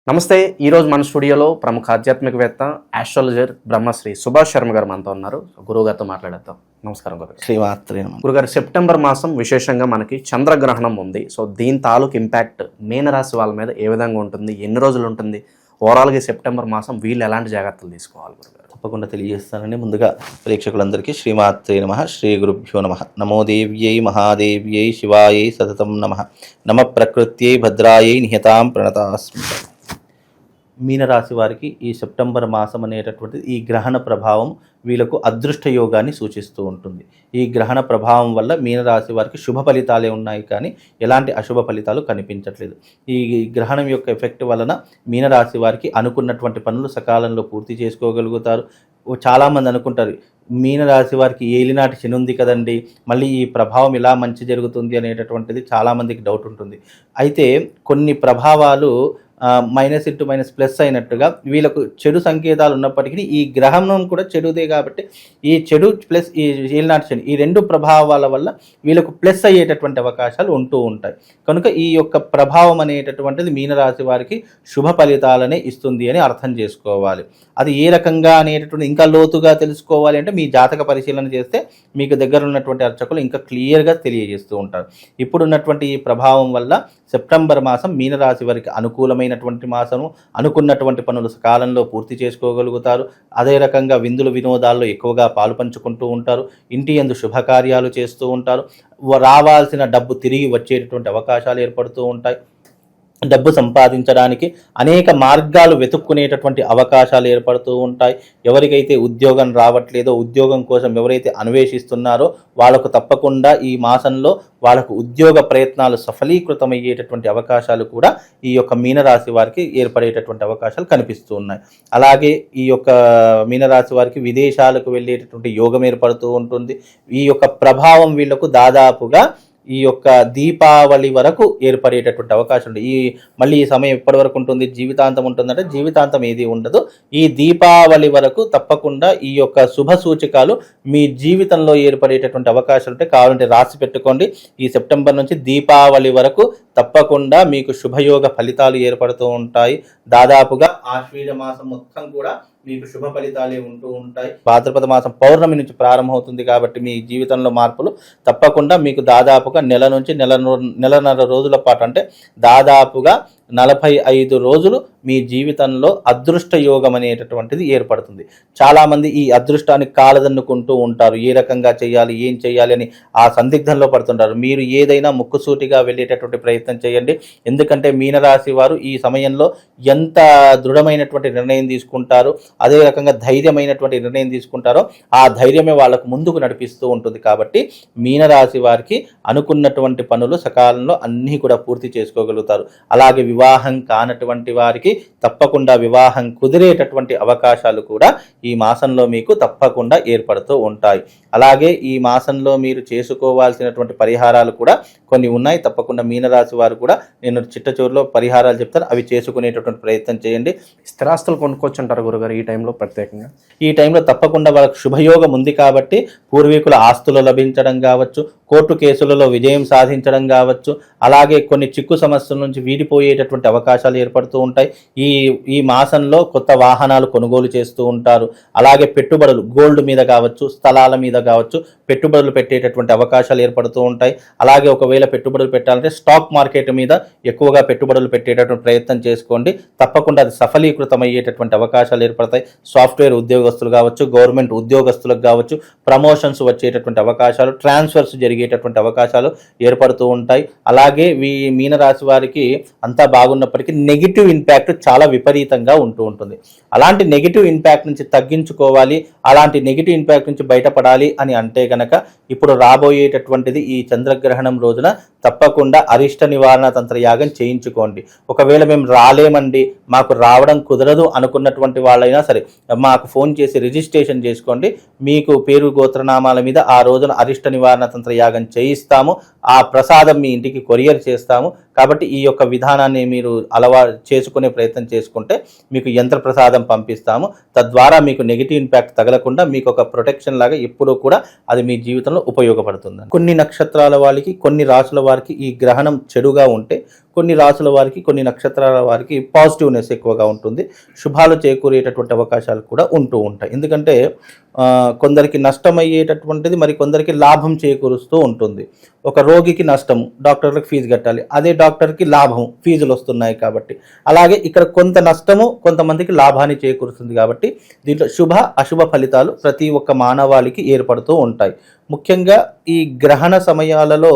నమస్తే. ఈరోజు మన స్టూడియోలో ప్రముఖ ఆధ్యాత్మికవేత్త ఆస్ట్రాలజర్ బ్రహ్మశ్రీ సుభాష్ శర్మ గారు మనతో ఉన్నారు. గురువుగారితో మాట్లాడేద్దాం. నమస్కారం గురుగారు. శ్రీమాత్రే గురుగారు, సెప్టెంబర్ మాసం విశేషంగా మనకి చంద్రగ్రహణం ఉంది. సో దీని తాలూకు ఇంపాక్ట్ మీనరాశి వాళ్ళ మీద ఏ విధంగా ఉంటుంది, ఎన్ని రోజులు ఉంటుంది, ఓవరాల్గా సెప్టెంబర్ మాసం వీళ్ళు ఎలాంటి జాగ్రత్తలు తీసుకోవాలి గురుగారు? తప్పకుండా తెలియజేస్తానండి. ముందుగా ప్రేక్షకులందరికీ శ్రీమాత్రే నమః, శ్రీ గురుభ్యో నమః. నమో దేవ్యై మహాదేవ్యై శివాయై సతతం నమః. నమ ప్రకృత్యై భద్రాయై నిహతాం ప్రణతాస్మి. మీనరాశి వారికి ఈ సెప్టెంబర్ మాసం అనేటటువంటిది ఈ గ్రహణ ప్రభావం వీళ్ళకు అదృష్ట యోగాన్ని సూచిస్తూ ఉంటుంది. ఈ గ్రహణ ప్రభావం వల్ల మీనరాశి వారికి శుభ ఫలితాలే ఉన్నాయి, కానీ ఎలాంటి అశుభ ఫలితాలు కనిపించట్లేదు. ఈ గ్రహణం యొక్క ఎఫెక్ట్ వలన మీనరాశి వారికి అనుకున్నటువంటి పనులు సకాలంలో పూర్తి చేసుకోగలుగుతారు. చాలామంది అనుకుంటారు, మీనరాశి వారికి ఏలినాటి శని ఉంది కదండి, మళ్ళీ ఈ ప్రభావం ఇలా మంచి జరుగుతుంది అనేటటువంటిది చాలామందికి డౌట్ ఉంటుంది. అయితే కొన్ని ప్రభావాలు మైనస్ ఇంటూ మైనస్ ప్లస్ అయినట్టుగా వీళ్ళకు చెడు సంకేతాలు ఉన్నప్పటికీ ఈ గ్రహణం కూడా చెడుదే, కాబట్టి ఈ చెడు ప్లస్ ఈ ఏలినాటి శని ఈ రెండు ప్రభావాల వల్ల వీళ్ళకు ప్లస్ అయ్యేటటువంటి అవకాశాలు ఉంటూ ఉంటాయి. కనుక ఈ యొక్క ప్రభావం అనేటటువంటిది మీనరాశి వారికి శుభ ఫలితాలనే ఇస్తుంది అని అర్థం చేసుకోవాలి. అది ఏ రకంగా అనేటటువంటి ఇంకా లోతుగా తెలుసుకోవాలి అంటే మీ జాతక పరిశీలన చేస్తే మీకు దగ్గర ఉన్నటువంటి అర్చకులు ఇంకా క్లియర్గా తెలియజేస్తూ ఉంటారు. ఇప్పుడున్నటువంటి ఈ ప్రభావం వల్ల సెప్టెంబర్ మాసం మీనరాశి వారికి అనుకూలమైనటువంటి మాసము. అనుకున్నటువంటి పనులు సకాలంలో పూర్తి చేసుకోగలుగుతారు. అదే రకంగా విందులు వినోదాల్లో ఎక్కువగా పాలు పంచుకుంటూ ఉంటారు. ఇంటి యందు శుభకార్యాలు చేస్తూ ఉంటారు. రావాల్సిన డబ్బు తిరిగి వచ్చేటటువంటి అవకాశాలు ఏర్పడుతూ ఉంటాయి. డబ్బు సంపాదించడానికి అనేక మార్గాలు వెతుక్కునేటటువంటి అవకాశాలు ఏర్పడుతూ ఉంటాయి. ఎవరికైతే ఉద్యోగం రావట్లేదో, ఉద్యోగం కోసం ఎవరైతే అన్వేషిస్తున్నారో వాళ్ళకు తప్పకుండా ఈ మాసంలో వాళ్ళకు ఉద్యోగ ప్రయత్నాలు సఫలీకృతమయ్యేటటువంటి అవకాశాలు కూడా ఈ యొక్క మీనరాశి వారికి ఏర్పడేటటువంటి అవకాశాలు కనిపిస్తూ ఉన్నాయి. అలాగే ఈ యొక్క మీనరాశి వారికి విదేశాలకు వెళ్ళేటటువంటి యోగం ఏర్పడుతూ ఉంటుంది. ఈ యొక్క ప్రభావం వీళ్లకు దాదాపుగా ఈ యొక్క దీపావళి వరకు ఏర్పడేటటువంటి అవకాశం ఉంది. మళ్ళీ ఈ సమయం ఎప్పటి వరకు ఉంటుంది, జీవితాంతం ఉంటుందంటే జీవితాంతం ఏది ఉండదు. ఈ దీపావళి వరకు తప్పకుండా ఈ యొక్క శుభ సూచకాలు మీ జీవితంలో ఏర్పడేటటువంటి అవకాశాలు ఉంటే కావాలంటే రాసి పెట్టుకోండి. ఈ సెప్టెంబర్ నుంచి దీపావళి వరకు తప్పకుండా మీకు శుభయోగ ఫలితాలు ఏర్పడుతూ ఉంటాయి. దాదాపుగా ఆశ్వీజ మాసం మొత్తం కూడా మీకు శుభ ఫలితాలే ఉంటూ ఉంటాయి. భాద్రపద మాసం పౌర్ణమి నుంచి ప్రారంభమవుతుంది కాబట్టి మీ జీవితంలో మార్పులు తప్పకుండా మీకు దాదాపుగా నెల నుంచి నెలన్నర రోజుల పాటు, అంటే దాదాపుగా 45 రోజులు మీ జీవితంలో అదృష్ట యోగం అనేటటువంటిది ఏర్పడుతుంది. చాలామంది ఈ అదృష్టాన్ని కాలదన్నుకుంటూ ఉంటారు. ఏ రకంగా చేయాలి, ఏం చేయాలి అని ఆ సందిగ్ధంలో పడుతుంటారు. మీరు ఏదైనా ముక్కుసూటిగా వెళ్ళేటటువంటి ప్రయత్నం చేయండి. ఎందుకంటే మీనరాశి వారు ఈ సమయంలో ఎంత దృఢమైనటువంటి నిర్ణయం తీసుకుంటారో, అదే రకంగా ధైర్యమైనటువంటి నిర్ణయం తీసుకుంటారో ఆ ధైర్యమే వాళ్ళకు ముందుకు నడిపిస్తూ ఉంటుంది. కాబట్టి మీనరాశి వారికి అనుకున్నటువంటి పనులు సకాలంలో అన్నీ కూడా పూర్తి చేసుకోగలుగుతారు. అలాగే వివాహం కానటువంటి వారికి తప్పకుండా వివాహం కుదిరేటటువంటి అవకాశాలు కూడా ఈ మాసంలో మీకు తప్పకుండా ఏర్పడుతూ ఉంటాయి. అలాగే ఈ మాసంలో మీరు చేసుకోవాల్సినటువంటి పరిహారాలు కూడా కొన్ని ఉన్నాయి. తప్పకుండా మీనరాశి వారు కూడా నేను చిట్టచూరులో పరిహారాలు చెప్తాను, అవి చేసుకునేటటువంటి ప్రయత్నం చేయండి. స్థిరాస్తులు కొనుక్కోవచ్చు అంటారు గురుగారు ఈ టైంలో? ప్రత్యేకంగా ఈ టైంలో తప్పకుండా వాళ్ళకు శుభయోగం ఉంది కాబట్టి పూర్వీకుల ఆస్తులు లభించడం కావచ్చు, కోర్టు కేసులలో విజయం సాధించడం కావచ్చు, అలాగే కొన్ని చిక్కు సమస్యల నుంచి వీడిపోయేటటువంటి అవకాశాలు ఏర్పడుతూ ఉంటాయి. ఈ మాసంలో కొత్త వాహనాలు కొనుగోలు చేస్తూ ఉంటారు. అలాగే పెట్టుబడులు గోల్డ్ మీద కావచ్చు, స్థలాల మీద కావచ్చు పెట్టుబడులు పెట్టేటటువంటి అవకాశాలు ఏర్పడుతూ ఉంటాయి. అలాగే ఒకవేళ పెట్టుబడులు పెట్టాలంటే స్టాక్ మార్కెట్ మీద ఎక్కువగా పెట్టుబడులు పెట్టేటటువంటి ప్రయత్నం చేసుకోండి. తప్పకుండా అది సఫలీకృతం అయ్యేటటువంటి అవకాశాలు ఏర్పడతాయి. సాఫ్ట్వేర్ ఉద్యోగస్తులు కావచ్చు, గవర్నమెంట్ ఉద్యోగస్తులకు కావచ్చు ప్రమోషన్స్ వచ్చేటటువంటి అవకాశాలు, ట్రాన్స్ఫర్స్ జరిగేటటువంటి అవకాశాలు ఏర్పడుతూ ఉంటాయి. అలాగే మీనరాశి వారికి అంతా బాగున్నప్పటికీ నెగిటివ్ ఇంపాక్ట్ చాలా విపరీతంగా ఉంటూ ఉంటుంది. అలాంటి నెగిటివ్ ఇంపాక్ట్ నుంచి తగ్గించుకోవాలి, అలాంటి నెగిటివ్ ఇంపాక్ట్ నుంచి బయటపడాలి అని అంటే గనక ఇప్పుడు రాబోయేటటువంటిది ఈ చంద్రగ్రహణం రోజున తప్పకుండా అరిష్ట నివారణ తంత్ర యాగం చేయించుకోండి. ఒకవేళ మేము రాలేమండి, మాకు రావడం కుదరదు అనుకున్నటువంటి వాళ్ళైనా సరే మాకు ఫోన్ చేసి రిజిస్ట్రేషన్ చేసుకోండి. మీకు పేరు గోత్రనామాల మీద ఆ రోజున అరిష్ట నివారణ తంత్ర యాగం చేయిస్తాము. ఆ ప్రసాదం మీ ఇంటికి కొరియర్ చేస్తాము. కాబట్టి ఈ యొక్క విధానాన్ని మీరు చేసుకునే ప్రయత్నం చేసుకుంటే మీకు యంత్ర ప్రసాదం పంపిస్తాము. తద్వారా మీకు నెగిటివ్ ఇంపాక్ట్ తగలకుండా మీకు ఒక ప్రొటెక్షన్ లాగా ఎప్పుడూ కూడా అది మీ జీవితంలో ఉపయోగపడుతుంది. కొన్ని నక్షత్రాల వాళ్ళకి, కొన్ని రాసుల వారికి ఈ గ్రహణం చెడుగా ఉంటే, కొన్ని రాసుల వారికి, కొన్ని నక్షత్రాల వారికి పాజిటివ్నెస్ ఎక్కువగా ఉంటుంది. శుభాలు చేకూరేటటువంటి అవకాశాలు కూడా ఉంటూ ఉంటాయి. ఎందుకంటే కొందరికి నష్టమయ్యేటటువంటిది మరి కొందరికి లాభం చేకూరుస్తూ ఉంటుంది. ఒక రోగికి నష్టము, డాక్టర్లకు ఫీజు కట్టాలి, అదే డాక్టర్కి లాభం, ఫీజులు వస్తున్నాయి కాబట్టి. అలాగే ఇక్కడ కొంత నష్టము కొంతమందికి లాభాన్ని చేకూరుస్తుంది. కాబట్టి దీంట్లో శుభ అశుభ ఫలితాలు ప్రతి ఒక్క మానవాళికి ఏర్పడుతూ ఉంటాయి. ముఖ్యంగా ఈ గ్రహణ సమయాలలో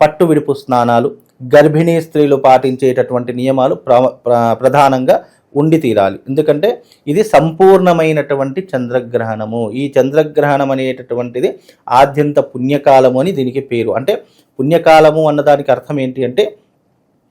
పట్టు విడుపు స్నానాలు, గర్భిణీ స్త్రీలు పాటించేటటువంటి నియమాలు ప్రధానంగా ఉండి తీరాలి. ఎందుకంటే ఇది సంపూర్ణమైనటువంటి చంద్రగ్రహణము. ఈ చంద్రగ్రహణం అనేటటువంటిది ఆద్యంత పుణ్యకాలము అని దీనికి పేరు. అంటే పుణ్యకాలము అన్నదానికి అర్థం ఏంటి అంటే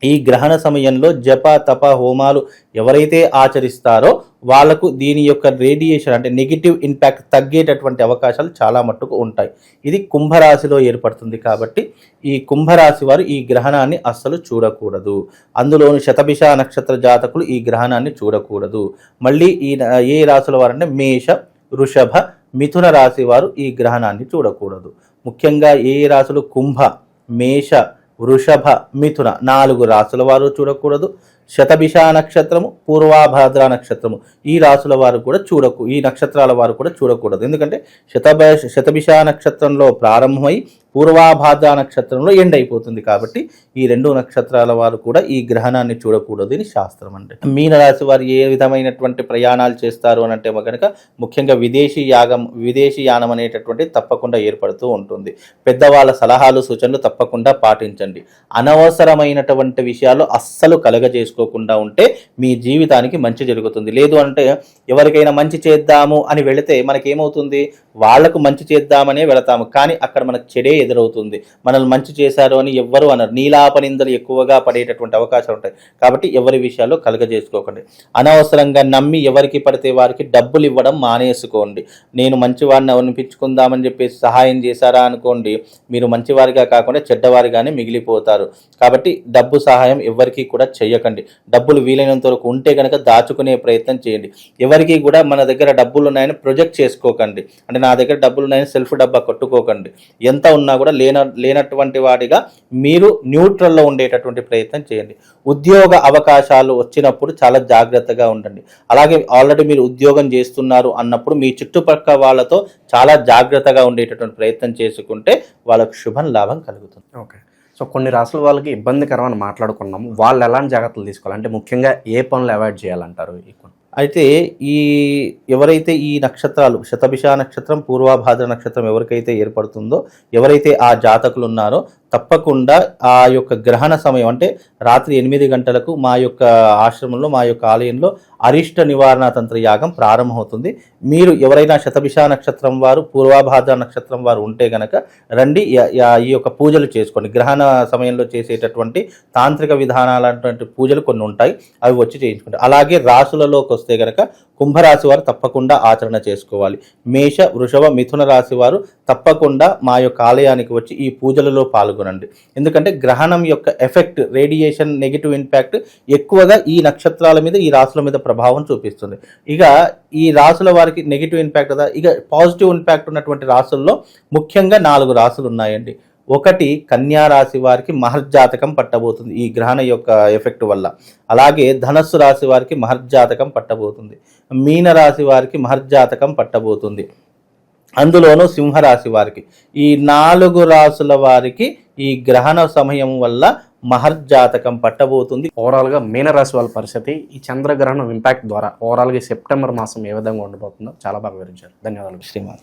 ఈ గ్రహణ సమయంలో జప తప హోమాలు ఎవరైతే ఆచరిస్తారో వాళ్ళకు దీని యొక్క రేడియేషన్ అంటే నెగిటివ్ ఇంపాక్ట్ తగ్గేటటువంటి అవకాశాలు చాలా మట్టుకు ఉంటాయి. ఇది కుంభరాశిలో ఏర్పడుతుంది. కాబట్టి ఈ కుంభరాశి వారు ఈ గ్రహణాన్ని అస్సలు చూడకూడదు. అందులోని శతభిష నక్షత్ర జాతకులు ఈ గ్రహణాన్ని చూడకూడదు. మళ్ళీ ఏ రాశుల వారంటే మేష, వృషభ, మిథున రాశి వారు ఈ గ్రహణాన్ని చూడకూడదు. ముఖ్యంగా ఏ రాశులు కుంభ, మేష, వృషభ, మిథున 4 రాశుల వారు చూడకూడదు. శతభిష నక్షత్రము, పూర్వాభాద్ర నక్షత్రము ఈ రాశుల వారు కూడా ఈ నక్షత్రాల వారు కూడా చూడకూడదు. ఎందుకంటే శతభిష నక్షత్రంలో ప్రారంభమై పూర్వాభాద్ర నక్షత్రంలో ఎండ్ అయిపోతుంది. కాబట్టి ఈ 2 నక్షత్రాల వారు కూడా ఈ గ్రహణాన్ని చూడకూడదు అని శాస్త్రం. అంటే మీనరాశి వారు ఏ విధమైనటువంటి ప్రయాణాలు చేస్తారు అని అంటే కనుక ముఖ్యంగా విదేశీ యానం అనేటటువంటిది తప్పకుండా ఏర్పడుతూ ఉంటుంది. పెద్దవాళ్ళ సలహాలు సూచనలు తప్పకుండా పాటించండి. అనవసరమైనటువంటి విషయాలు అస్సలు కలగజేసుకోకుండా ఉంటే మీ జీవితానికి మంచి జరుగుతుంది. లేదు అంటే ఎవరికైనా మంచి చేద్దాము అని వెళితే మనకేమవుతుంది, వాళ్లకు మంచి చేద్దామనే వెళతాము, కానీ అక్కడ మనకు చెడే ఎదురవుతుంది. మనల్ని మంచి చేశారు అని ఎవ్వరు అనరు. నీలాపనిందలు ఎక్కువగా పడేటటువంటి అవకాశాలు ఉంటాయి. కాబట్టి ఎవరి విషయాల్లో కలగజేసుకోకండి. అనవసరంగా నమ్మి ఎవరికి పడితే వారికి డబ్బులు ఇవ్వడం మానేసుకోండి. నేను మంచివాడిని అనిపించుకుందామని చెప్పేసి సహాయం చేశారా అనుకోండి, మీరు మంచివారిగా కాకుండా చెడ్డవారిగానే మిగిలిపోతారు. కాబట్టి డబ్బు సహాయం ఎవరికి కూడా చేయకండి. డబ్బులు వీలైనంత వరకు ఉంటే కనుక దాచుకునే ప్రయత్నం చేయండి. ఎవరికి కూడా మన దగ్గర డబ్బులు ఉన్నాయని ప్రొజెక్ట్ చేసుకోకండి. అంటే నా దగ్గర డబ్బులు ఉన్నాయని సెల్ఫ్ డబ్బా కొట్టుకోకండి. ఎంత ఉన్నా కూడా లేనటువంటి వాడిగా మీరు న్యూట్రల్లో ఉండేటటువంటి ప్రయత్నం చేయండి. ఉద్యోగ అవకాశాలు వచ్చినప్పుడు చాలా జాగ్రత్తగా ఉండండి. అలాగే ఆల్రెడీ మీరు ఉద్యోగం చేస్తున్నారు అన్నప్పుడు మీ చుట్టుపక్కల వాళ్ళతో చాలా జాగ్రత్తగా ఉండేటటువంటి ప్రయత్నం చేసుకుంటే వాళ్ళకు శుభం లాభం కలుగుతుంది. ఓకే. సో కొన్ని రాసుల వాళ్ళకి ఇబ్బందికరమని మాట్లాడుకున్నాము. వాళ్ళు ఎలాంటి జాగ్రత్తలు తీసుకోవాలి, అంటే ముఖ్యంగా ఏ పనులు అవాయిడ్ చేయాలంటారు? అయితే ఎవరైతే ఈ నక్షత్రాలు శతభిష నక్షత్రం, పూర్వాభాద్ర నక్షత్రం ఎవరికైతే ఏర్పడుతుందో, ఎవరైతే ఆ జాతకులు ఉన్నారో తప్పకుండా ఆ యొక్క గ్రహణ సమయం అంటే రాత్రి 8 గంటలకు మా యొక్క ఆశ్రమంలో, మా యొక్క ఆలయంలో అరిష్ట నివారణ తంత్ర యాగం ప్రారంభమవుతుంది. మీరు ఎవరైనా శతభిష నక్షత్రం వారు, పూర్వాభాద్ర నక్షత్రం వారు ఉంటే గనక రండి, ఈ యొక్క పూజలు చేసుకోండి. గ్రహణ సమయంలో చేసేటటువంటి తాంత్రిక విధానాలటువంటి పూజలు కొన్ని ఉంటాయి, అవి వచ్చి చేయించుకోండి. అలాగే రాశులలోకి వస్తే గనక కుంభరాశి వారు తప్పకుండా ఆచరణ చేసుకోవాలి. మేష, వృషభ, మిథున రాశి వారు తప్పకుండా మా యొక్క ఆలయానికి వచ్చి ఈ పూజలలో పాల్గొనండి. ఎందుకంటే గ్రహణం యొక్క ఎఫెక్ట్, రేడియేషన్, నెగిటివ్ ఇంపాక్ట్ ఎక్కువగా ఈ నక్షత్రాల మీద, ఈ రాశుల మీద ప్రభావం చూపిస్తుంది. ఇక ఈ రాశుల వారికి నెగిటివ్ ఇంపాక్ట్ కదా, ఇక పాజిటివ్ ఇంపాక్ట్ ఉన్నటువంటి రాశుల్లో ముఖ్యంగా 4 రాశులు ఉన్నాయండి. 1 కన్యా రాశి వారికి మహర్జాతకం పట్టబోతుంది ఈ గ్రహణ యొక్క ఎఫెక్ట్ వల్ల. అలాగే ధనస్సు రాశి వారికి మహర్జాతకం పట్టబోతుంది. మీన రాశి వారికి మహర్జాతకం పట్టబోతుంది. అందులోనూ సింహరాశి వారికి, ఈ 4 రాశుల వారికి ఈ గ్రహణ సమయం వల్ల మహర్జాతకం పట్టబోతుంది. ఓవరాల్గా మీనరాశి వాళ్ళ పరిస్థితి ఈ చంద్రగ్రహణం ఇంపాక్ట్ ద్వారా ఓవరాల్గా సెప్టెంబర్ మాసం ఏ విధంగా ఉండబోతుందో చాలా బాగా వివరించారు. ధన్యవాదాలు శ్రీమాన్.